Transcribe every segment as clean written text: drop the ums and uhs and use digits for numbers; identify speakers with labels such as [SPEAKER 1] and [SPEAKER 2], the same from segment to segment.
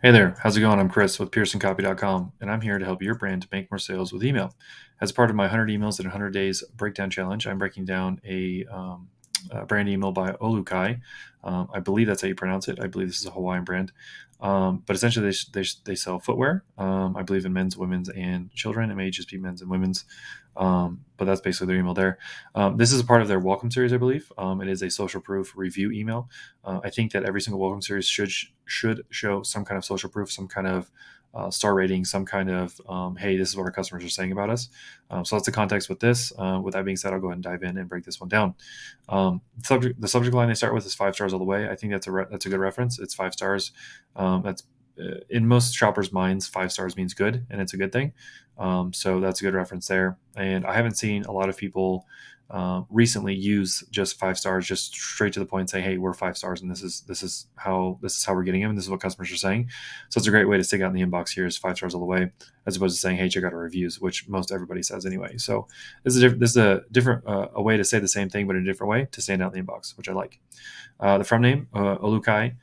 [SPEAKER 1] Hey there, how's it going? I'm Chris with PearsonCopy.com, and I'm here to help your brand make more sales with email. As part of my 100 emails in 100 days breakdown challenge, I'm breaking down a brand email by OluKai. I believe that's how you pronounce it. I believe this is a Hawaiian brand. But essentially, they sell footwear, I believe in men's, women's, and children. It may just be men's and women's. But that's basically their email there. This is a part of their welcome series, I believe. It is a social proof review email. I think that every single welcome series should show some kind of social proof, some kind of star rating, some kind of hey, this is what our customers are saying about us. So that's the context with this. With that being said, I'll go ahead and dive in and break this one down. The subject line they start with is 5 stars all the way. I think that's a good reference. It's 5 stars. That's in most shoppers' minds, 5 stars means good, and it's a good thing. So that's a good reference there. And I haven't seen a lot of people recently use just 5 stars, just straight to the point, say, "Hey, we're 5 stars, and this is how we're getting them, and this is what customers are saying." So it's a great way to stick out in the inbox here is 5 stars all the way, as opposed to saying, "Hey, check out our reviews," which most everybody says anyway. So this is a different a way to say the same thing, but in a different way to stand out in the inbox, which I like. The from name, OluKai.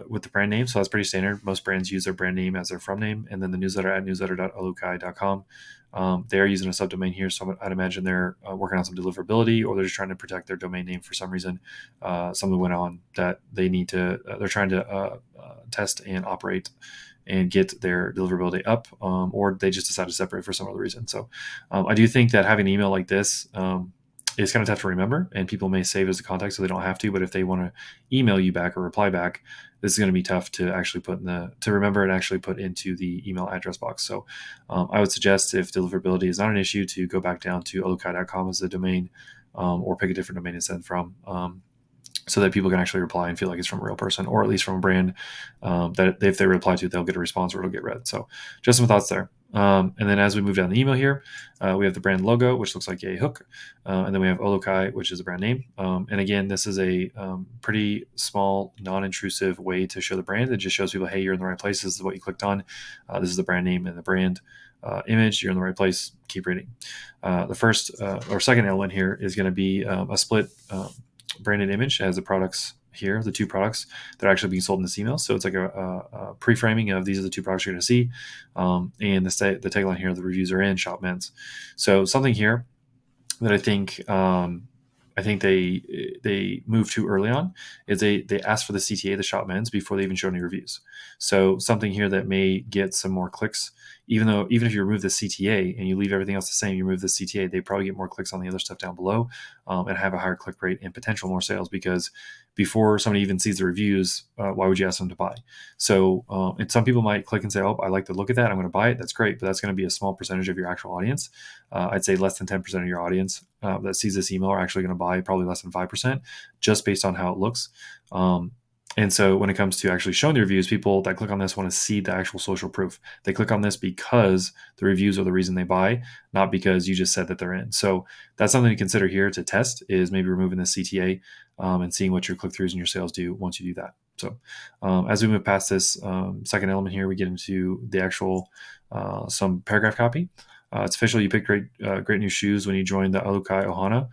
[SPEAKER 1] With the brand name. So that's pretty standard. Most brands use their brand name as their from name. And then the newsletter at newsletter.olukai.com. They are using a subdomain here. So I'd imagine they're working on some deliverability, or they're just trying to protect their domain name for some reason. Something went on that they need to, they're trying to test and operate and get their deliverability up, or they just decide to separate for some other reason. So I do think that having an email like this, is kind of tough to remember, and people may save it as a contact so they don't have to. But if they want to email you back or reply back, this is going to be tough to actually to remember and actually put into the email address box. So I would suggest, if deliverability is not an issue, to go back down to olukai.com as the domain, or pick a different domain to send from. So that people can actually reply and feel like it's from a real person, or at least from a brand that if they reply to, they'll get a response or it'll get read. So just some thoughts there. And then as we move down the email here, we have the brand logo, which looks like a hook. And then we have OluKai, which is a brand name. And again, this is a pretty small, non-intrusive way to show the brand. It just shows people, hey, you're in the right place. This is what you clicked on. This is the brand name and the brand image. You're in the right place. Keep reading. The first or second element here is going to be a split branded image. It has the products here, the two products that are actually being sold in this email. So it's like a pre-framing of these are the two products you're going to see. And the tagline here, the reviews are in, shop men's. So something here that I think they moved too early on is they asked for the CTA, the shop men's, before they even show any reviews. So something here that may get some more clicks, even if you remove the CTA and you leave everything else the same, you remove the CTA, they probably get more clicks on the other stuff down below, and have a higher click rate and potential more sales, because before somebody even sees the reviews, why would you ask them to buy? So and some people might click and say, oh, I like the look at that, I'm going to buy it. That's great, but that's going to be a small percentage of your actual audience. I'd say less than 10% of your audience that sees this email are actually going to buy, probably less than 5%, just based on how it looks. And so when it comes to actually showing the reviews, people that click on this want to see the actual social proof. They click on this because the reviews are the reason they buy, not because you just said that they're in. So that's something to consider here to test, is maybe removing the CTA and seeing what your click-throughs and your sales do once you do that. So as we move past this second element here, we get into the actual some paragraph copy. It's official. You picked great new shoes when you joined the OluKai Ohana.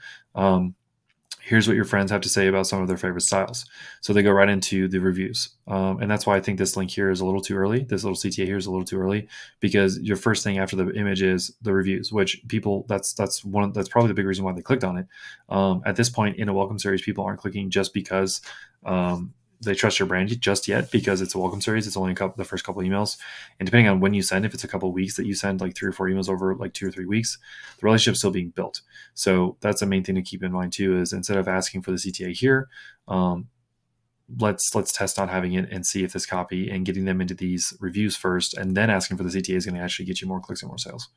[SPEAKER 1] Here's what your friends have to say about some of their favorite styles. So they go right into the reviews. And that's why I think this link here is a little too early. This little CTA here is a little too early, because your first thing after the image is the reviews, which people, that's probably the big reason why they clicked on it. At this point in a welcome series, people aren't clicking just because they trust your brand just yet, because it's a welcome series. It's only the first couple emails. And depending on when you send, if it's a couple of weeks that you send, like 3 or 4 emails over like 2 or 3 weeks, the relationship's still being built. So that's the main thing to keep in mind too, is instead of asking for the CTA here, let's test not having it and see if this copy and getting them into these reviews first, and then asking for the CTA is going to actually get you more clicks and more sales.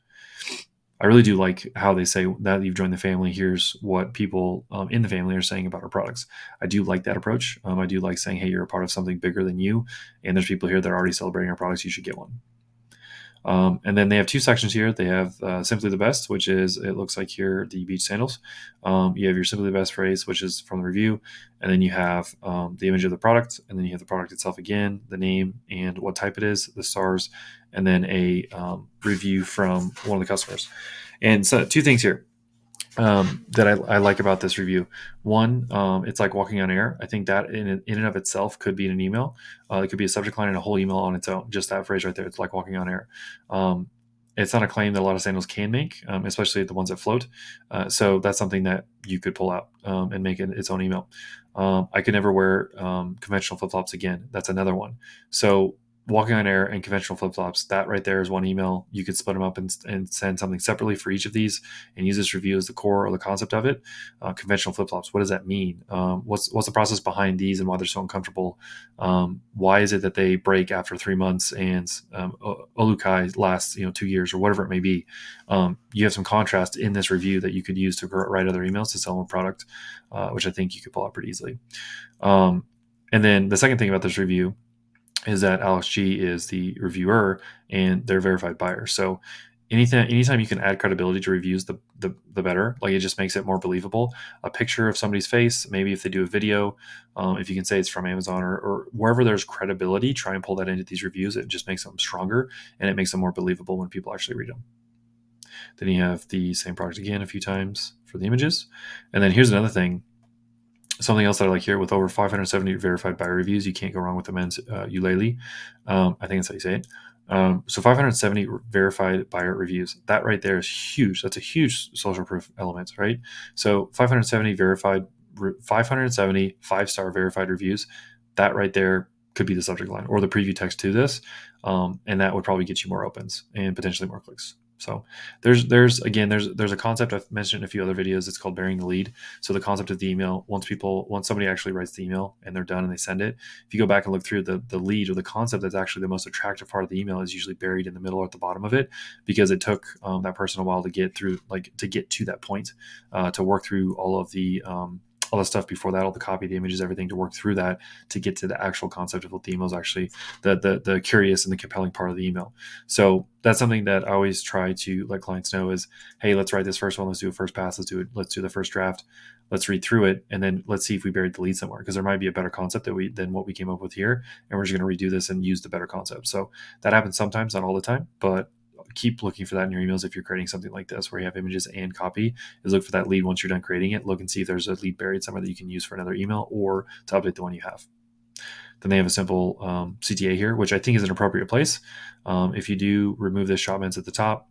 [SPEAKER 1] I really do like how they say that you've joined the family. Here's what people in the family are saying about our products. I do like that approach. I do like saying, hey, you're a part of something bigger than you, and there's people here that are already celebrating our products. You should get one. And then they have 2 sections here. They have Simply the Best, which is, it looks like here, the beach sandals. You have your Simply the Best phrase, which is from the review. And then you have the image of the product. And then you have the product itself again, the name and what type it is, the stars, and then a review from one of the customers. And so 2 things here. that I like about this review. One, it's like walking on air. I think that in and of itself could be in an email. It could be a subject line and a whole email on its own. Just that phrase right there. It's like walking on air. Um, it's not a claim that a lot of sandals can make, especially the ones that float. So that's something that you could pull out and make it its own email. I could never wear conventional flip flops again. That's another one. So walking on air and conventional flip flops, that right there is one email. You could split them up and send something separately for each of these and use this review as the core or the concept of it. Conventional flip flops, what does that mean? What's the process behind these and why they're so uncomfortable? Why is it that they break after 3 months and OluKai lasts 2 years or whatever it may be? You have some contrast in this review that you could use to write other emails to sell a product, which I think you could pull out pretty easily. And then the second thing about this review is that Alex G is the reviewer and they're verified buyers. So anytime you can add credibility to reviews, the better. Like, it just makes it more believable. A picture of somebody's face, maybe if they do a video, if you can say it's from Amazon or wherever there's credibility, try and pull that into these reviews. It just makes them stronger and it makes them more believable when people actually read them. Then you have the same product again a few times for the images. And then here's another thing. Something else that I like here, with over 570 verified buyer reviews, you can't go wrong with the men's ukulele. I think that's how you say it. So 570 verified buyer reviews. That right there is huge. That's a huge social proof element, right? So 570 verified, 570 5-star verified reviews. That right there could be the subject line or the preview text to this, and that would probably get you more opens and potentially more clicks. So there's a concept I've mentioned in a few other videos. It's called burying the lead. So the concept of the email, once somebody actually writes the email and they're done and they send it, if you go back and look through the lead or the concept that's actually the most attractive part of the email is usually buried in the middle or at the bottom of it, because it took that person a while to get through, to get to that point, to work through all the stuff before that, all the copy, the images, everything, to work through that to get to the actual concept of what the email is actually, the curious and the compelling part of the email. So that's something that I always try to let clients know is, hey, let's write this first one. Let's do a first pass. Let's do the first draft. Let's read through it. And then let's see if we buried the lead somewhere, because there might be a better concept than what we came up with here. And we're just going to redo this and use the better concept. So that happens sometimes, not all the time, but keep looking for that in your emails. If you're creating something like this where you have images and copy, is look for that lead. Once you're done creating it, look and see if there's a lead buried somewhere that you can use for another email or to update the one you have. Then they have a simple CTA here, which I think is an appropriate place. If you do remove this shopments at the top,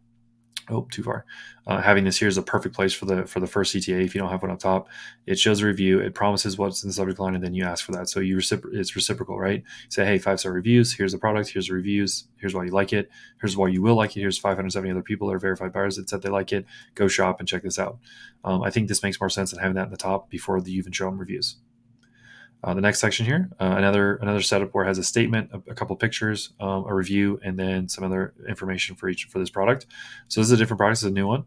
[SPEAKER 1] too far. Having this here is a perfect place for the first CTA. If you don't have one up top, it shows a review, it promises what's in the subject line, and then you ask for that. So it's reciprocal, right? You say, hey, 5-star reviews. Here's the product. Here's the reviews. Here's why you like it. Here's why you will like it. Here's 570 other people that are verified buyers that said they like it. Go shop and check this out. I think this makes more sense than having that in the top before you even show them reviews. The next section here, another setup where it has a statement, a couple pictures, a review, and then some other information for this product. So this is a different product. This is a new one.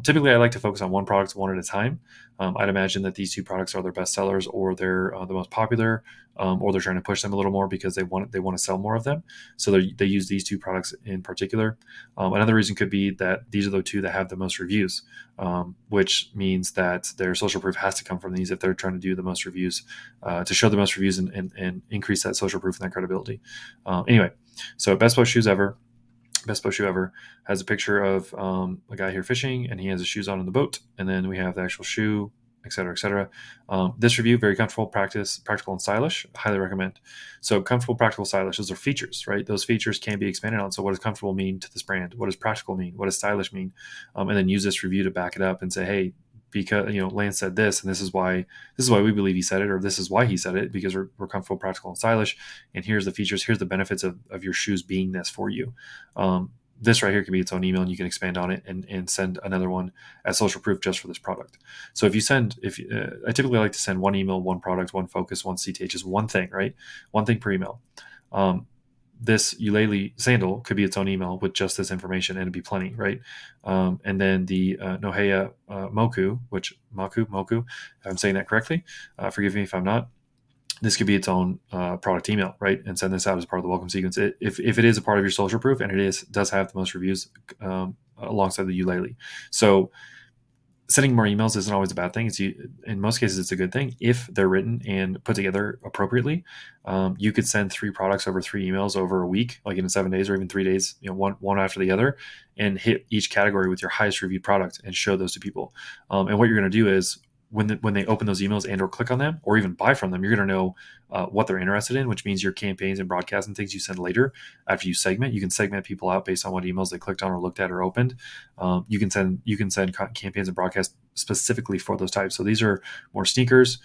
[SPEAKER 1] Typically, I like to focus on one product one at a time. I'd imagine that these two products are their best sellers, or they're the most popular, or they're trying to push them a little more because they want to sell more of them. So they use these two products in particular. Another reason could be that these are the two that have the most reviews, which means that their social proof has to come from these if they're trying to do the most reviews, to show the most reviews and increase that social proof and that credibility. Anyway, so best post shoes ever. Best boat shoe ever has a picture of a guy here fishing, and he has his shoes on in the boat. And then we have the actual shoe, et cetera, et cetera. This review, very comfortable, practical, and stylish. Highly recommend. So comfortable, practical, stylish, those are features, right? Those features can be expanded on. So what does comfortable mean to this brand? What does practical mean? What does stylish mean? And then use this review to back it up and say, hey, because Lance said this, and this is why we believe he said it, or this is why he said it, because we're comfortable, practical, and stylish, and here's the features, here's the benefits of your shoes being this for you. This right here can be its own email, and you can expand on it and send another one as social proof just for this product. So I typically like to send one email, one product, one focus, one CTA, just one thing, right? One thing per email. This ukulele sandal could be its own email with just this information, and it'd be plenty, right? And then the Nohea Moku, Moku, if I'm saying that correctly, forgive me if I'm not. This could be its own product email, right? And send this out as part of the welcome sequence. If it is a part of your social proof, and it does have the most reviews alongside the ukulele. So sending more emails isn't always a bad thing. In most cases, it's a good thing if they're written and put together appropriately. You could send 3 products over 3 emails over a week, like in 7 days or even 3 days, one after the other, and hit each category with your highest reviewed product and show those to people. And what you're going to do is when they open those emails and or click on them or even buy from them, you're going to know what they're interested in, which means your campaigns and broadcasts and things you send later after you segment. You can segment people out based on what emails they clicked on or looked at or opened. You can send campaigns and broadcasts specifically for those types. So these are more sneakers.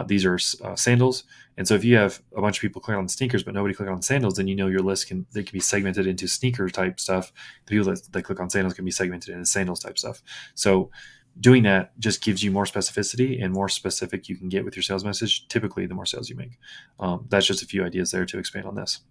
[SPEAKER 1] These are sandals. And so if you have a bunch of people click on sneakers, but nobody click on sandals, then your list can be segmented into sneaker type stuff. The people that click on sandals can be segmented into sandals type stuff. So doing that just gives you more specificity, and more specific you can get with your sales message, typically the more sales you make. That's just a few ideas there to expand on this.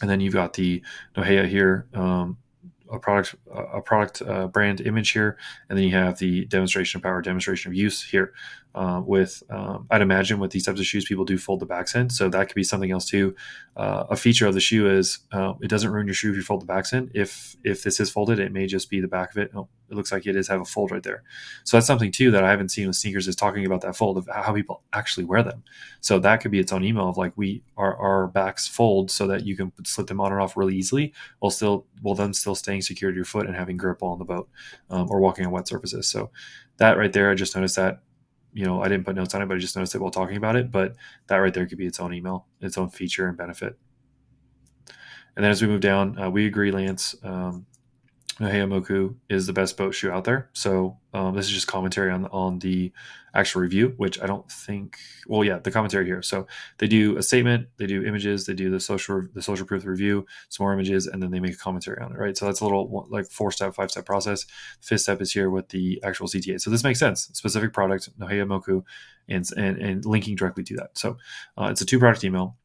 [SPEAKER 1] And then you've got the Nohea here, a product brand image here, and then you have the demonstration of power, demonstration of use here. I'd imagine with these types of shoes, people do fold the backs in, so that could be something else too. A feature of the shoe is it doesn't ruin your shoe if you fold the backs in. If this is folded, it may just be the back of it. Oh, it looks like it is have a fold right there. So that's something too that I haven't seen with sneakers, is talking about that fold of how people actually wear them. So that could be its own email of like, our backs fold so that you can slip them on and off really easily, while then still staying secure to your foot and having grip on the boat, or walking on wet surfaces. So that right there, I just noticed that. I didn't put notes on it, but I just noticed it while talking about it. But that right there could be its own email, its own feature and benefit. And then as we move down, we agree, Lance. Heiamoku is the best boat shoe out there. So this is just commentary on the actual review, which I don't think. Well, yeah, the commentary here. So they do a statement, they do images, they do the social proof review, some more images, and then they make a commentary on it, right? So that's a little like 4-step, 5-step process. The 5th step is here with the actual CTA. So this makes sense. Specific product, Heiamoku, and linking directly to that. So it's a 2-product email.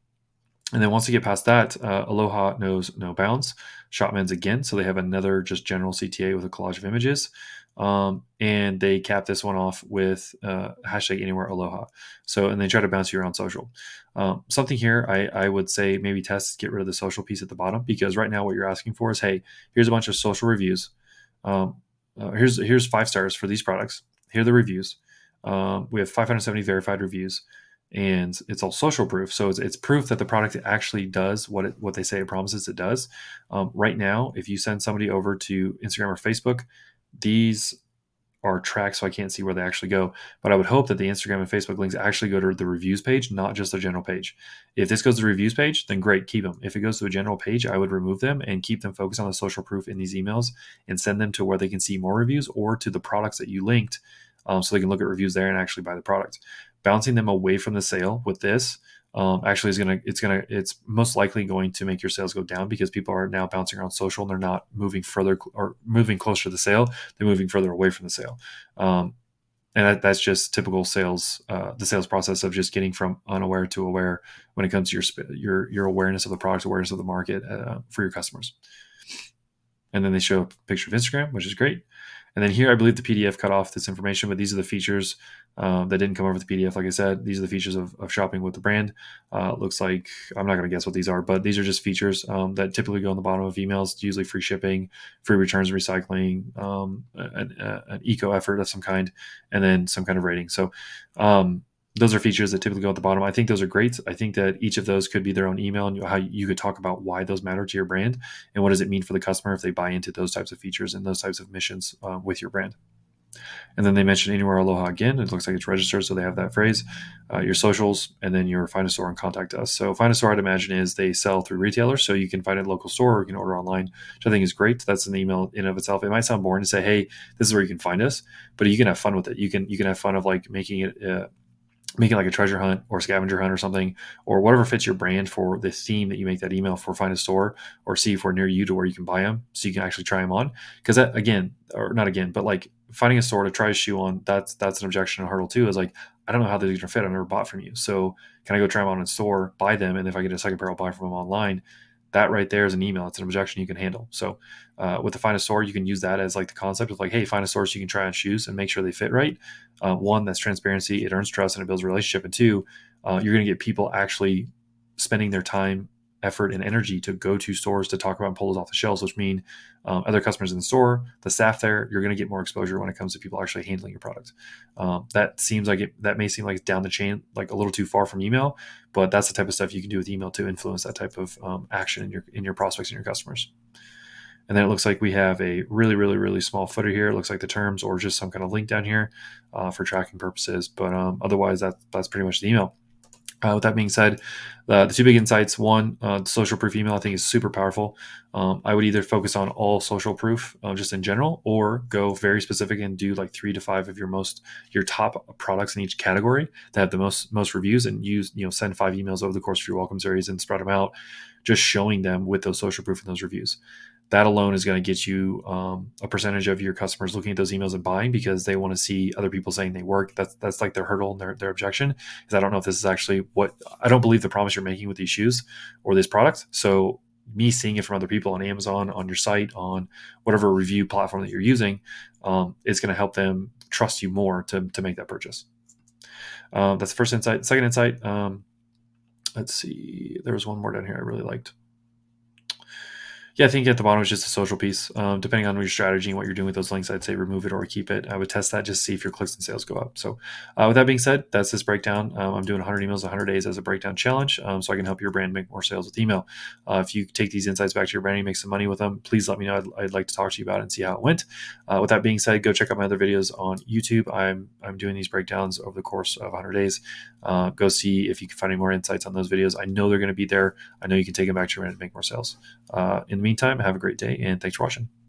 [SPEAKER 1] And then once you get past that, Aloha knows no bounds. Shopman's again, so they have another just general CTA with a collage of images. And they cap this one off with hashtag anywhere Aloha. So, and they try to bounce you around social. Something here I would say maybe get rid of the social piece at the bottom, because right now what you're asking for is, hey, here's a bunch of social reviews. Here's 5 stars for these products. Here are the reviews. We have 570 verified reviews. And it's all social proof. So it's proof that the product actually does what they say it promises it does. Right now, if you send somebody over to Instagram or Facebook, these are tracked, so I can't see where they actually go. But I would hope that the Instagram and Facebook links actually go to the reviews page, not just the general page. If this goes to the reviews page, then great, keep them. If it goes to a general page, I would remove them and keep them focused on the social proof in these emails, and send them to where they can see more reviews, or to the products that you linked, so they can look at reviews there and actually buy the product. Bouncing them away from the sale with this actually it's most likely going to make your sales go down, because people are now bouncing around social and they're not moving further or moving closer to the sale. They're moving further away from the sale. And that's just typical sales, the sales process of just getting from unaware to aware when it comes to your awareness of the product, awareness of the market for your customers. And then they show a picture of Instagram, which is great. And then here, I believe the PDF cut off this information, but these are the features that didn't come over the PDF. Like I said, these are the features of shopping with the brand. Looks like, I'm not going to guess what these are, but these are just features that typically go on the bottom of emails, usually free shipping, free returns, recycling, an eco effort of some kind, and then some kind of rating. So those are features that typically go at the bottom. I think those are great. I think that each of those could be their own email, and how you could talk about why those matter to your brand, and what does it mean for the customer if they buy into those types of features and those types of missions with your brand. And then they mentioned anywhere Aloha again. It looks like it's registered, so they have that phrase. Your socials, and then your find a store and contact us. So find a store, I'd imagine, is they sell through retailers, so you can find it at a local store, or you can order online, which I think is great. That's an email in of itself. It might sound boring to say, hey, this is where you can find us, but you can have fun with it. You can have fun of like making like a treasure hunt or scavenger hunt or something, or whatever fits your brand for the theme that you make that email for. Find a store, or see if we're near you to where you can buy them, so you can actually try them on. Because that, again, or not again, but like finding a store to try a shoe on, that's an objection, a hurdle too, is like, I don't know how they're going to fit. I've never bought from you. So can I go try them on in store, buy them, and if I get a second pair, I'll buy from them online. That right there is an email. It's an objection you can handle. So with the find a store, you can use that as like the concept of like, hey, find a store so you can try on shoes and make sure they fit right. One, that's transparency. It earns trust and it builds a relationship. And two, you're going to get people actually spending their time effort and energy to go to stores to talk about and pull those off the shelves, which mean other customers in the store, the staff there, you're going to get more exposure when it comes to people actually handling your product. That may seem like down the chain, like a little too far from email, but that's the type of stuff you can do with email to influence that type of action in your prospects and your customers. And then it looks like we have a really, really, really small footer here. It looks like the terms or just some kind of link down here for tracking purposes. But otherwise, that's pretty much the email. With that being said, the two big insights. One, social proof email I think is super powerful. I would either focus on all social proof just in general, or go very specific and do like 3 to 5 of your top products in each category that have the most reviews, and send 5 emails over the course of your welcome series and spread them out, just showing them with those social proof and those reviews. That alone is going to get you a percentage of your customers looking at those emails and buying, because they want to see other people saying they work. That's like their hurdle and their objection, because I don't know if this is actually I don't believe the promise you're making with these shoes or this product. So me seeing it from other people on Amazon, on your site, on whatever review platform that you're using, is going to help them trust you more to make that purchase. That's the first insight. Second insight, let's see. There was one more down here I really liked. Yeah, I think at the bottom is just a social piece. Depending on your strategy and what you're doing with those links, I'd say remove it or keep it. I would test that just to see if your clicks and sales go up. So with that being said, that's this breakdown. I'm doing 100 emails, 100 days as a breakdown challenge, so I can help your brand make more sales with email. If you take these insights back to your branding, make some money with them, please let me know. I'd like to talk to you about it and see how it went. With that being said, go check out my other videos on YouTube. I'm doing these breakdowns over the course of 100 days. Go see if you can find any more insights on those videos. I know they're going to be there. I know you can take them back to your brand and make more sales. In the meantime, have a great day, and thanks for watching.